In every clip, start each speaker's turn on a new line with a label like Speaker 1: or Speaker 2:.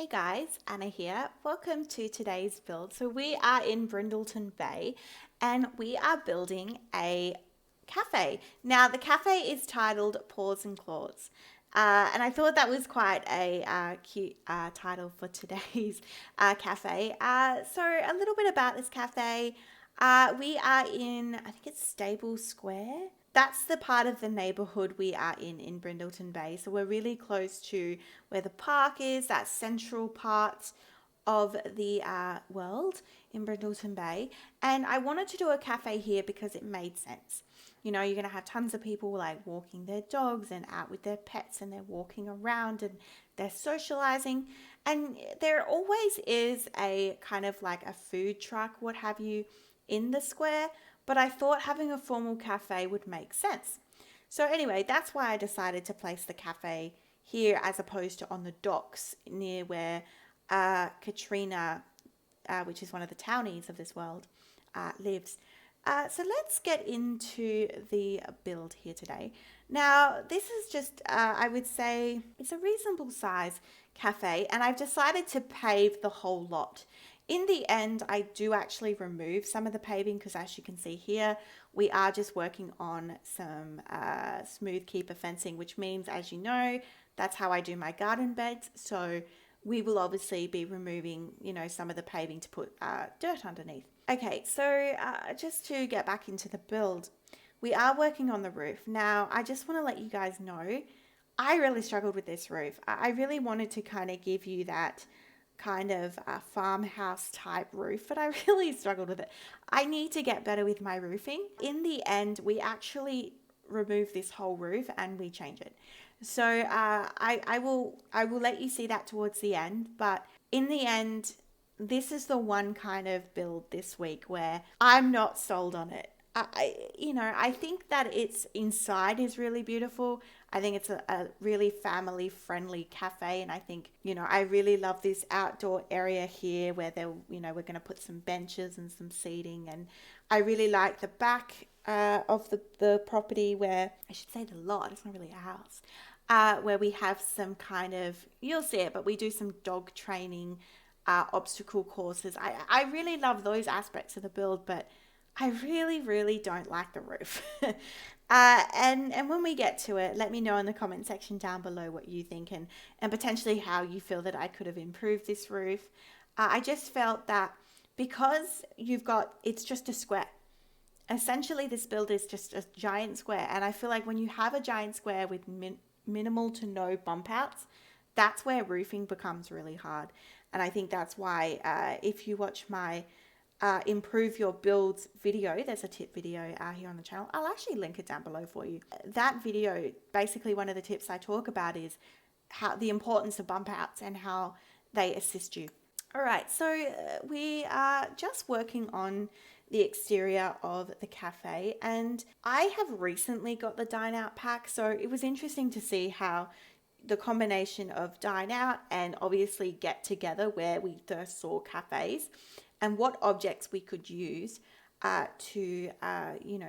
Speaker 1: guys, Anna here. Welcome to today's build. So we are in Brindleton Bay and we are building a cafe. Now the cafe is titled Paws and Claws. And I thought that was quite a cute title for today's cafe. So a little bit about this cafe. We are in, I think it's Stable Square. That's the part of the neighborhood we are in Brindleton Bay. So we're really close to where the park is, that central part of the world in Brindleton Bay. And I wanted to do a cafe here because it made sense. You know, you're going to have tons of people like walking their dogs and out with their pets, and they're walking around and they're socializing. And there always is a kind of like a food truck, what have you, in the square. But I thought having a formal cafe would make sense. So anyway, that's why I decided to place the cafe here as opposed to on the docks near where Katrina, which is one of the townies of this world, lives. So let's get into the build here today. Now, this is just, I would say, it's a reasonable size cafe, and I've decided to pave the whole lot. In the end, I do actually remove some of the paving because, as you can see here, we are just working on some smooth keeper fencing, which means, as you know, that's how I do my garden beds. So we will obviously be removing, you know, some of the paving to put dirt underneath. Okay, so just to get back into the build, we are working on the roof. Now, I just want to let you guys know, I really struggled with this roof. I really wanted to kind of give you that kind of farmhouse type roof, but I really struggled with it. I need to get better with my roofing. In the end, we actually remove this whole roof and we change it. So I will let you see that towards the end, but in the end, this is the one kind of build this week where I'm not sold on it. I think that it's inside is really beautiful. I think it's a really family friendly cafe. And I think, I really love this outdoor area here where we're going to put some benches and some seating. And I really like the back of the property where, I should say the lot, it's not really a house, where we have some kind of, you'll see it, but we do some dog training, obstacle courses. I really love those aspects of the build, but I really, really don't like the roof. And when we get to it, let me know in the comment section down below what you think and potentially how you feel that I could have improved this roof. I just felt that because it's just a square. Essentially, this build is just a giant square. And I feel like when you have a giant square with minimal to no bump outs, that's where roofing becomes really hard. And I think that's why if you watch my improve your builds video, there's a tip video here on the channel. I'll actually link it down below for you. That video, basically one of the tips I talk about is how the importance of bump outs and how they assist you. All right, so we are just working on the exterior of the cafe, and I have recently got the dine out pack, so it was interesting to see how the combination of dine out and obviously get together where we first saw cafes and what objects we could use to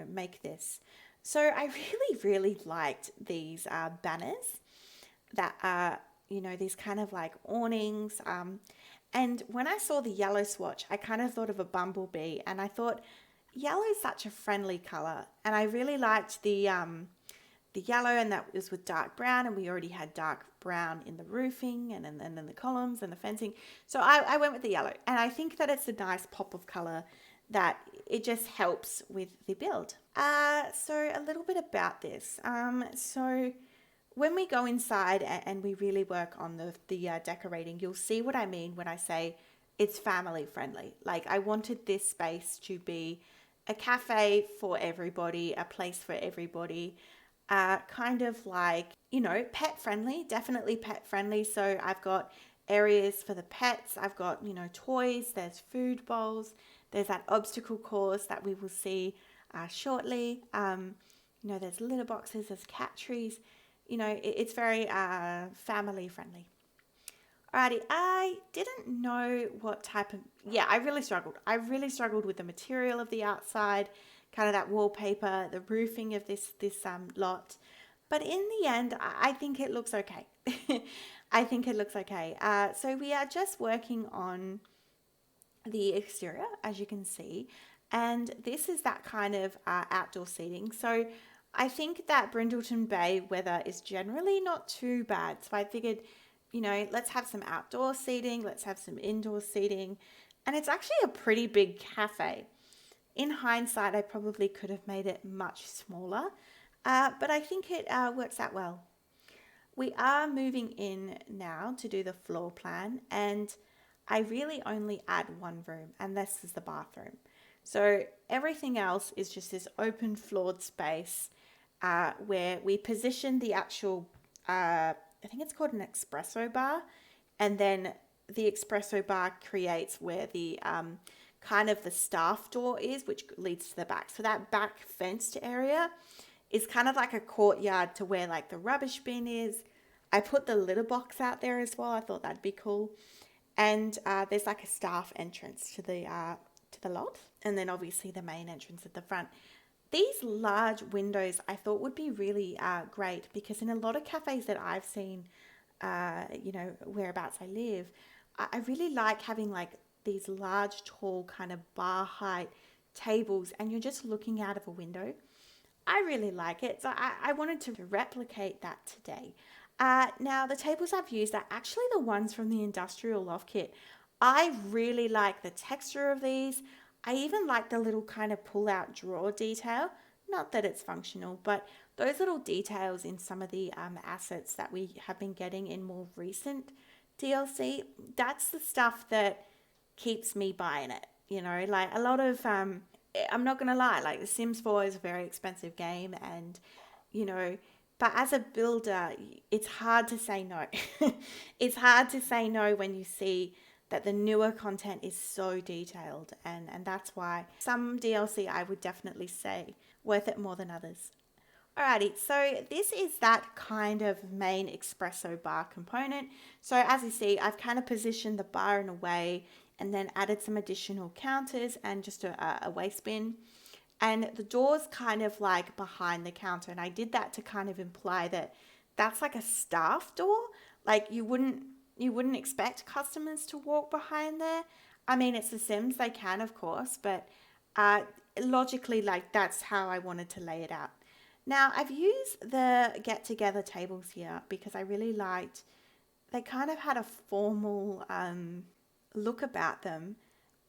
Speaker 1: make this. So I really, really liked these banners that are, these kind of like awnings. And when I saw the yellow swatch, I kind of thought of a bumblebee, and I thought yellow is such a friendly color. And I really liked the yellow, and that was with dark brown, and we already had dark brown in the roofing and then the columns and the fencing. So I went with the yellow, and I think that it's a nice pop of color that it just helps with the build. So a little bit about this. So when we go inside and we really work on the decorating, you'll see what I mean when I say it's family friendly. Like, I wanted this space to be a cafe for everybody, a place for everybody. Kind of like, pet friendly, definitely pet friendly. So I've got areas for the pets. I've got, toys, there's food bowls, there's that obstacle course that we will see shortly. There's litter boxes, there's cat trees. It's very family friendly. Alrighty, I didn't know what type of, I really struggled. I really struggled with the material of the outside, kind of that wallpaper, the roofing of this lot. But in the end, I think it looks okay. I think it looks okay. So we are just working on the exterior, as you can see, and this is that kind of outdoor seating. So I think that Brindleton Bay weather is generally not too bad. So I figured, let's have some outdoor seating, let's have some indoor seating, and it's actually a pretty big cafe. In hindsight, I probably could have made it much smaller, but I think it works out well. We are moving in now to do the floor plan, and I really only add one room, and this is the bathroom. So everything else is just this open floored space where we position the actual, I think it's called an espresso bar, and then the espresso bar creates where the kind of the staff door is, which leads to the back. So that back fenced area is kind of like a courtyard to where like the rubbish bin is. I put the litter box out there as well. I thought that'd be cool. And there's like a staff entrance to the lot, and then obviously the main entrance at the front. These large windows I thought would be really great, because in a lot of cafes that I've seen, whereabouts I live, I really like having like these large, tall, kind of bar height tables, and you're just looking out of a window. I really like it. So I wanted to replicate that today. Now, the tables I've used are actually the ones from the Industrial Loft Kit. I really like the texture of these. I even like the little kind of pull-out drawer detail. Not that it's functional, but those little details in some of the assets that we have been getting in more recent DLC, that's the stuff that keeps me buying it. Like a lot of, I'm not going to lie, like The Sims 4 is a very expensive game, and, but as a builder, it's hard to say no. It's hard to say no when you see that the newer content is so detailed, and that's why some DLC I would definitely say worth it more than others. Alrighty, so this is that kind of main espresso bar component. So as you see, I've kind of positioned the bar in a way, and then added some additional counters and just a waste bin. And the door's kind of like behind the counter, and I did that to kind of imply that that's like a staff door. Like you wouldn't expect customers to walk behind there. I mean, it's The Sims, they can, of course, but logically, like that's how I wanted to lay it out. Now, I've used the get-together tables here because I really liked, they kind of had a formal look about them.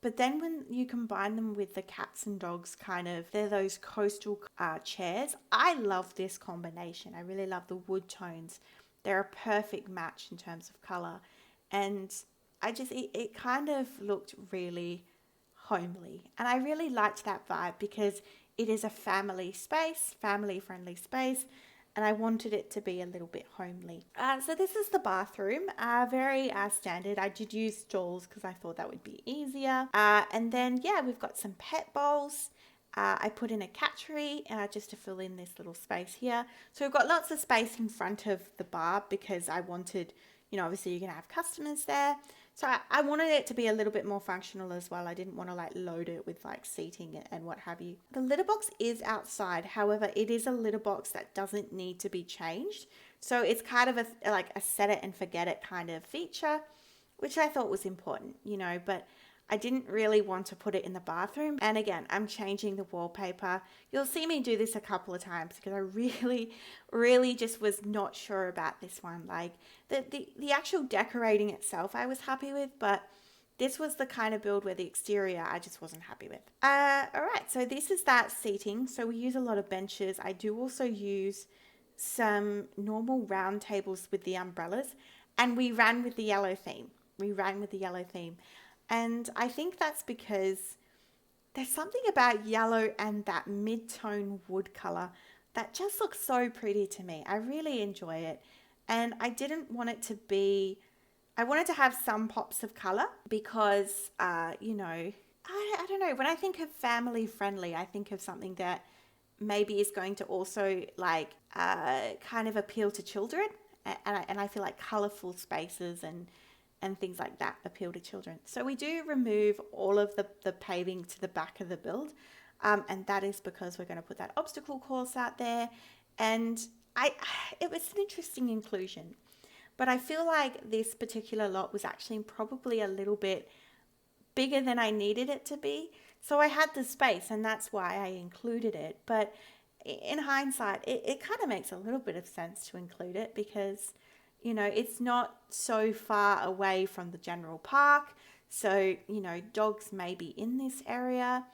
Speaker 1: But then when you combine them with the cats and dogs kind of, they're those coastal chairs. I love this combination. I really love the wood tones. They're a perfect match in terms of color. And it kind of looked really homely. And I really liked that vibe because it is a family space, family friendly space. And I wanted it to be a little bit homely. So this is the bathroom, very standard. I did use stalls because I thought that would be easier. And then, yeah, we've got some pet bowls. I put in a cat tree just to fill in this little space here. So we've got lots of space in front of the bar because I wanted, obviously you're going to have customers there. So I wanted it to be a little bit more functional as well. I didn't want to like load it with like seating and what have you. The litter box is outside. However, it is a litter box that doesn't need to be changed. So it's kind of a set it and forget it kind of feature, which I thought was important, but I didn't really want to put it in the bathroom. And again, I'm changing the wallpaper. You'll see me do this a couple of times because I really, really just was not sure about this one. Like the actual decorating itself I was happy with, but this was the kind of build where the exterior I just wasn't happy with. All right, so this is that seating. So we use a lot of benches. I do also use some normal round tables with the umbrellas, and we ran with the yellow theme. And I think that's because there's something about yellow and that mid-tone wood color that just looks so pretty to me. I really enjoy it. And I didn't want it to be, I wanted to have some pops of color because, I don't know. When I think of family friendly, I think of something that maybe is going to also like kind of appeal to children. And I feel like colorful spaces and things like that appeal to children. So we do remove all of the paving to the back of the build. And that is because we're going to put that obstacle course out there. And it was an interesting inclusion. but I feel like this particular lot was actually probably a little bit bigger than I needed it to be. So I had the space, and that's why I included it. But in hindsight, it kind of makes a little bit of sense to include it because, it's not so far away from the general park. So, dogs may be in this area,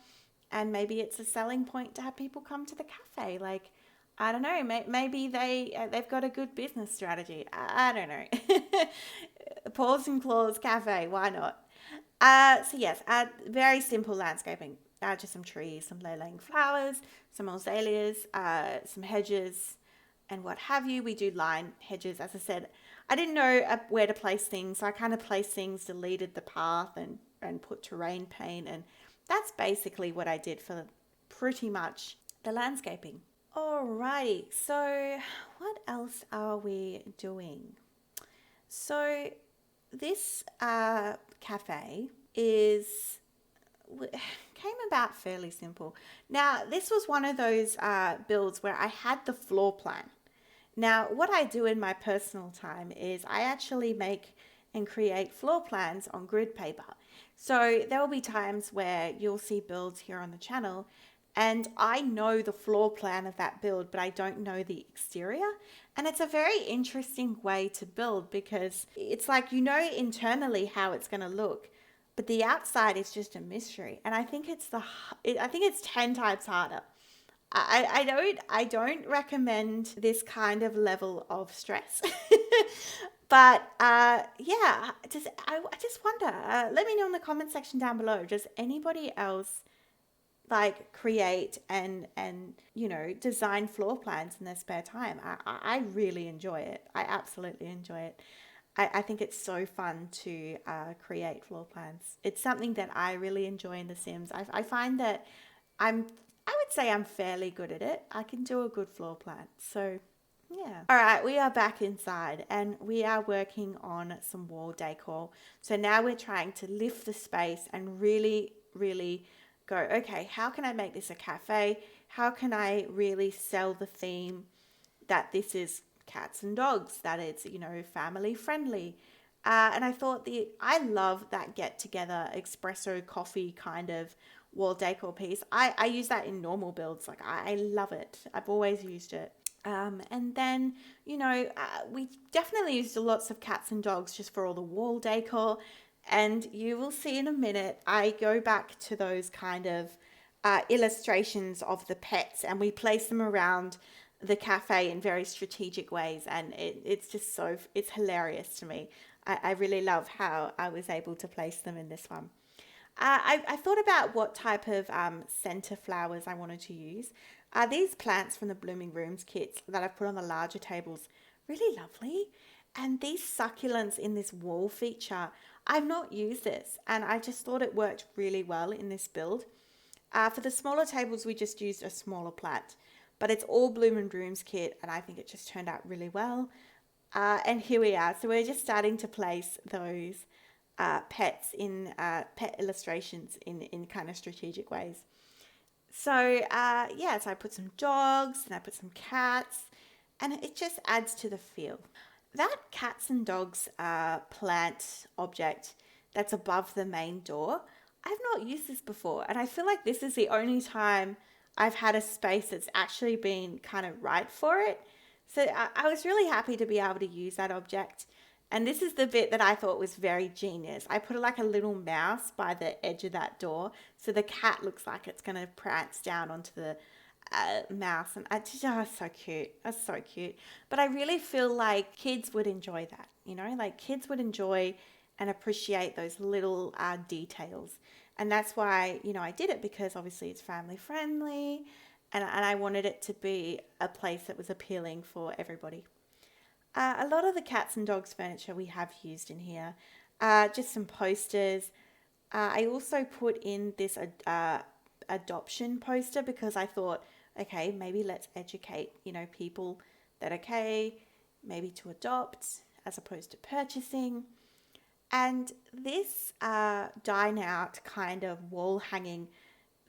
Speaker 1: and maybe it's a selling point to have people come to the cafe. Like, I don't know, maybe they've got a good business strategy. I don't know. Paws and Claws Cafe, why not? So yes, very simple landscaping. Just some trees, some low-lying flowers, some azaleas, some hedges, and what have you. We do line hedges, as I said. I didn't know where to place things, so I kind of placed things, deleted the path, and put terrain paint, and that's basically what I did for pretty much the landscaping. Alrighty, so what else are we doing? So this cafe came about fairly simple. Now, this was one of those builds where I had the floor plan. Now, what I do in my personal time is I actually make and create floor plans on grid paper. So there will be times where you'll see builds here on the channel and I know the floor plan of that build, but I don't know the exterior. And it's a very interesting way to build because it's like internally how it's going to look, but the outside is just a mystery. And I think it's 10 times harder. I don't recommend this kind of level of stress. But yeah, I just wonder. Let me know in the comment section down below. Does anybody else like create and design floor plans in their spare time? I really enjoy it. I absolutely enjoy it. I think it's so fun to create floor plans. It's something that I really enjoy in The Sims. I find that I would say I'm fairly good at it. I can do a good floor plan. So yeah. All right, we are back inside and we are working on some wall decor. So now we're trying to lift the space and really, really go, okay, how can I make this a cafe? How can I really sell the theme that this is cats and dogs, that it's, family friendly? And I thought I love that get together espresso coffee kind of wall decor piece. I use that in normal builds. Like I love it. I've always used it. And then, we definitely used lots of cats and dogs just for all the wall decor. And you will see in a minute, I go back to those kind of illustrations of the pets and we place them around the cafe in very strategic ways. And it's just it's hilarious to me. I really love how I was able to place them in this one. I thought about what type of center flowers I wanted to use. These plants from the Blooming Rooms kits that I've put on the larger tables, really lovely. And these succulents in this wall feature, I've not used this and I just thought it worked really well in this build. For the smaller tables, we just used a smaller plant, but it's all Blooming Rooms kit and I think it just turned out really well. And here we are. So we're just starting to place those pets in pet illustrations in kind of strategic ways. So so I put some dogs and I put some cats and it just adds to the feel. That cats and dogs plant object that's above the main door, I've not used this before and I feel like this is the only time I've had a space that's actually been kind of right for it. So I was really happy to be able to use that object. And this is the bit that I thought was very genius. I put like a little mouse by the edge of that door. So the cat looks like it's going to prance down onto the mouse. And it's so cute. That's so cute. But I really feel like kids would enjoy that. Like kids would enjoy and appreciate those little details. And that's why, I did it because obviously it's family friendly. And I wanted it to be a place that was appealing for everybody. A lot of the cats and dogs furniture we have used in here. Just some posters. I also put in this adoption poster because I thought, okay, maybe let's educate, people that maybe to adopt as opposed to purchasing. And this dine out kind of wall hanging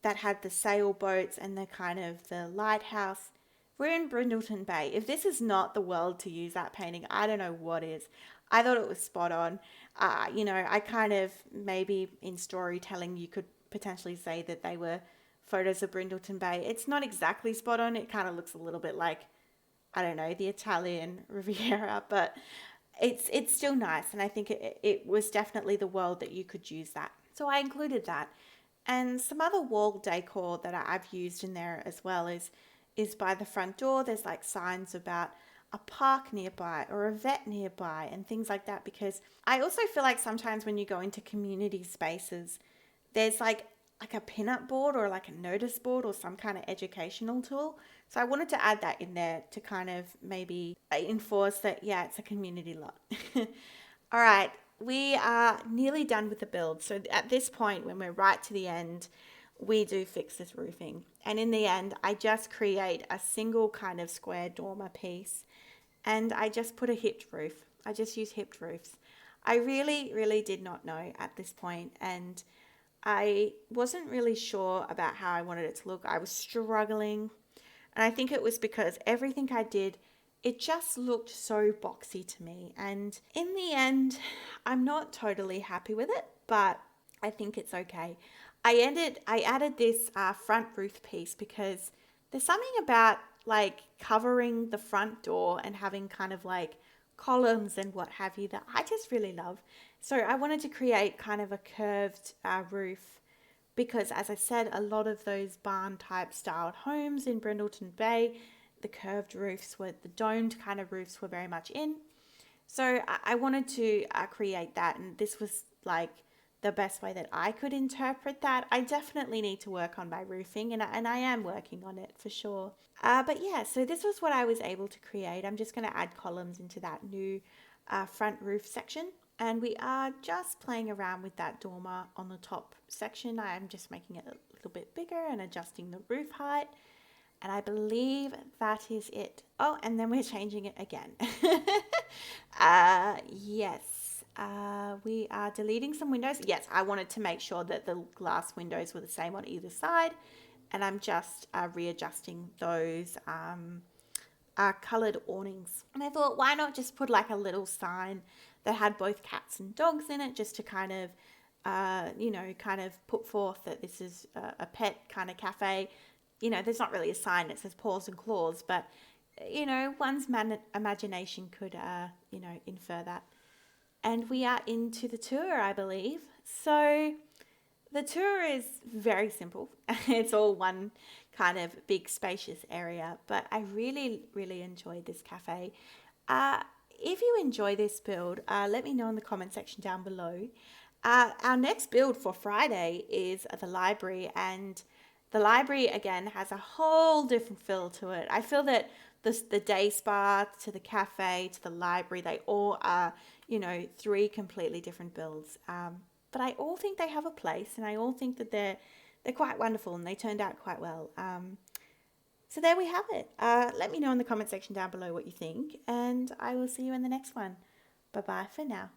Speaker 1: that had the sailboats and the kind of the lighthouse, we're in Brindleton Bay. If this is not the world to use that painting, I don't know what is. I thought it was spot on. I kind of, maybe in storytelling, you could potentially say that they were photos of Brindleton Bay. It's not exactly spot on. It kind of looks a little bit like, I don't know, the Italian Riviera, but it's still nice. And I think it was definitely the world that you could use that. So I included that. And some other wall decor that I've used in there as well is by the front door. There's like signs about a park nearby or a vet nearby and things like that, because I also feel like sometimes when you go into community spaces, there's like a pin-up board or like a notice board or some kind of educational tool. So I wanted to add that in there to kind of maybe enforce that, yeah, it's a community lot. All right, we are nearly done with the build. So at this point, when we're right to the end, we do fix this roofing. And in the end, I just create a single kind of square dormer piece, and I just put a hipped roof. I just use hipped roofs. I really, really did not know at this point, and I wasn't really sure about how I wanted it to look. I was struggling, and I think it was because everything I did, it just looked so boxy to me. And in the end, I'm not totally happy with it, but I think it's okay. I added this front roof piece because there's something about like covering the front door and having kind of like columns and what have you that I just really love. So I wanted to create kind of a curved roof because, as I said, a lot of those barn type styled homes in Brindleton Bay, the curved roofs were, the domed kind of roofs were very much in. So I wanted to create that, and this was like the best way that I could interpret that. I definitely need to work on my roofing, and I am working on it for sure. But yeah, so this was what I was able to create. I'm just going to add columns into that new front roof section. And we are just playing around with that dormer on the top section. I'm just making it a little bit bigger and adjusting the roof height. And I believe that is it. Oh, and then we're changing it again. Yes, we are deleting some windows. Yes, I wanted to make sure that the glass windows were the same on either side. And I'm just readjusting those coloured awnings. And I thought, why not just put like a little sign that had both cats and dogs in it, just to kind of, kind of put forth that this is a pet kind of cafe. There's not really a sign that says paws and claws, but, one's imagination could, infer that. And we are into the tour, I believe. So the tour is very simple. It's all one kind of big spacious area, but I really, really enjoyed this cafe. If you enjoy this build, let me know in the comment section down below. Our next build for Friday is the library, and the library again has a whole different feel to it. I feel that the day spa to the cafe to the library, they all are, three completely different builds. But I all think they have a place, and I all think that they're quite wonderful, and they turned out quite well. So there we have it. Let me know in the comment section down below what you think, and I will see you in the next one. Bye bye for now.